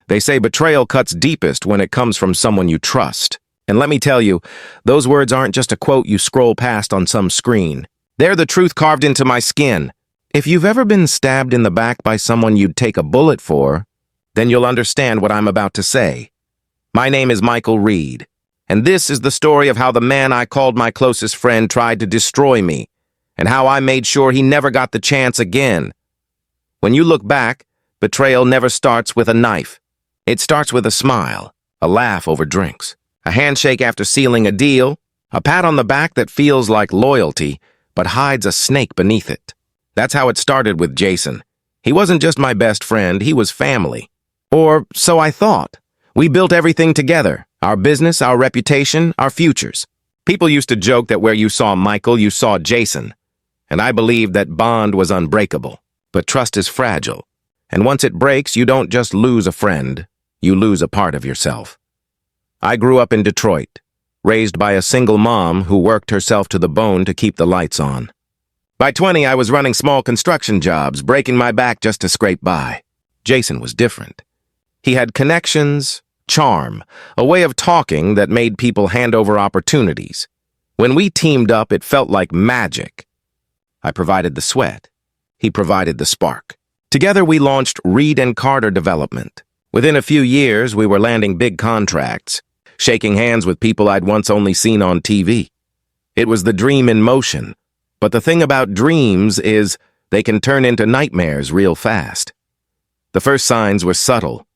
They say betrayal cuts deepest when it comes from someone you trust. And let me tell you, those words aren't just a quote you scroll past on some screen. They're the truth carved into my skin. If you've ever been stabbed in the back by someone you'd take a bullet for, then you'll understand what I'm about to say. My name is Michael Reed, and this is the story of how the man I called my closest friend tried to destroy me, and how I made sure he never got the chance again. When you look back, betrayal never starts with a knife. It starts with a smile, a laugh over drinks, a handshake after sealing a deal, a pat on the back that feels like loyalty, but hides a snake beneath it. That's how it started with Jason. He wasn't just my best friend, he was family. Or so I thought. We built everything together, our business, our reputation, our futures. People used to joke that where you saw Michael, you saw Jason. And I believed that bond was unbreakable. But trust is fragile. And once it breaks, you don't just lose a friend, you lose a part of yourself. I grew up in Detroit, raised by a single mom who worked herself to the bone to keep the lights on. By 20, I was running small construction jobs, breaking my back just to scrape by. Jason was different. He had connections, charm, a way of talking that made people hand over opportunities. When we teamed up, it felt like magic. I provided the sweat. He provided the spark. Together, we launched Reed & Carter Development. Within a few years, we were landing big contracts, shaking hands with people I'd once only seen on TV. It was the dream in motion. But the thing about dreams is they can turn into nightmares real fast. The first signs were subtle.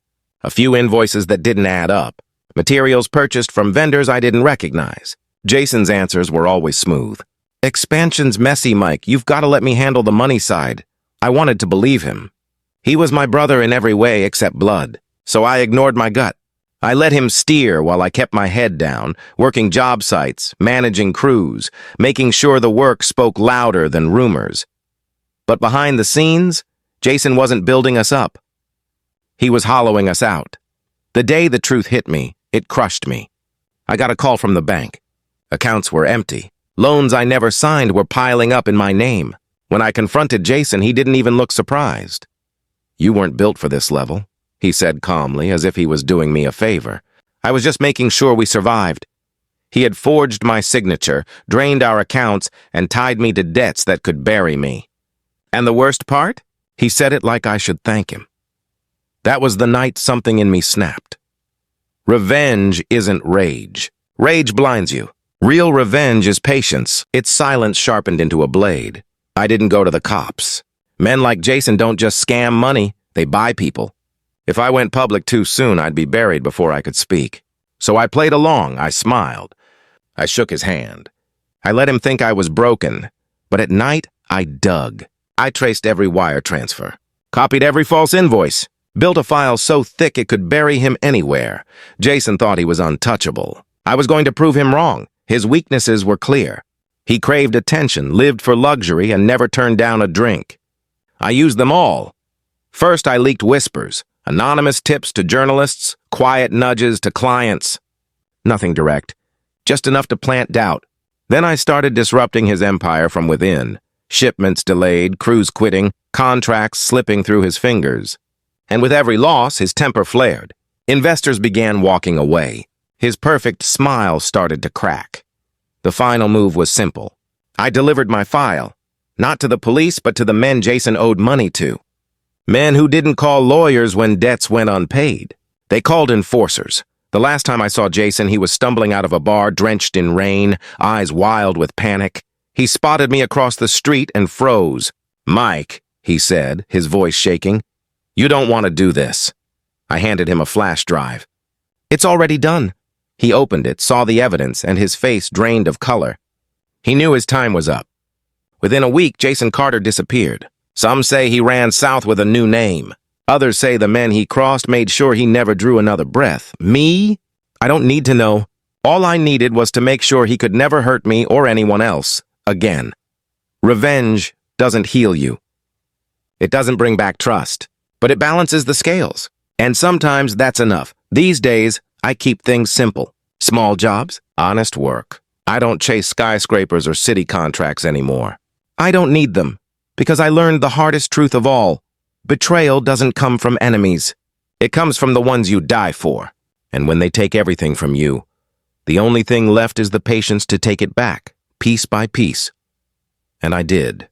A few invoices that didn't add up. Materials purchased from vendors I didn't recognize. Jason's answers were always smooth. "Expansion's messy, Mike. You've got to let me handle the money side." I wanted to believe him. He was my brother in every way except blood, so I ignored my gut. I let him steer while I kept my head down, working job sites, managing crews, making sure the work spoke louder than rumors. But behind the scenes, Jason wasn't building us up. He was hollowing us out. The day the truth hit me, it crushed me. I got a call from the bank. Accounts were empty. Loans I never signed were piling up in my name. When I confronted Jason, he didn't even look surprised. "You weren't built for this level," he said calmly, as if he was doing me a favor. "I was just making sure we survived." He had forged my signature, drained our accounts, and tied me to debts that could bury me. And the worst part? He said it like I should thank him. That was the night something in me snapped. Revenge isn't rage. Rage blinds you. Real revenge is patience, its silence sharpened into a blade. I didn't go to the cops. Men like Jason don't just scam money, they buy people. If I went public too soon, I'd be buried before I could speak. So I played along, I smiled. I shook his hand. I let him think I was broken, but at night, I dug. I traced every wire transfer, copied every false invoice, built a file so thick it could bury him anywhere. Jason thought he was untouchable. I was going to prove him wrong. His weaknesses were clear. He craved attention, lived for luxury, and never turned down a drink. I used them all. First, I leaked whispers, anonymous tips to journalists, quiet nudges to clients. Nothing direct, just enough to plant doubt. Then I started disrupting his empire from within. Shipments delayed, crews quitting, contracts slipping through his fingers. And with every loss, his temper flared. Investors began walking away. His perfect smile started to crack. The final move was simple. I delivered my file, not to the police, but to the men Jason owed money to. Men who didn't call lawyers when debts went unpaid. They called enforcers. The last time I saw Jason, he was stumbling out of a bar, drenched in rain, eyes wild with panic. He spotted me across the street and froze. "Mike," he said, his voice shaking, "you don't want to do this." I handed him a flash drive. "It's already done." He opened it, saw the evidence, and his face drained of color. He knew his time was up. Within a week, Jason Carter disappeared. Some say he ran south with a new name. Others say the men he crossed made sure he never drew another breath. Me? I don't need to know. All I needed was to make sure he could never hurt me or anyone else again. Revenge doesn't heal you. It doesn't bring back trust, but it balances the scales. And sometimes that's enough. These days, I keep things simple. Small jobs, honest work. I don't chase skyscrapers or city contracts anymore. I don't need them, because I learned the hardest truth of all. Betrayal doesn't come from enemies. It comes from the ones you die for. And when they take everything from you, the only thing left is the patience to take it back, piece by piece. And I did.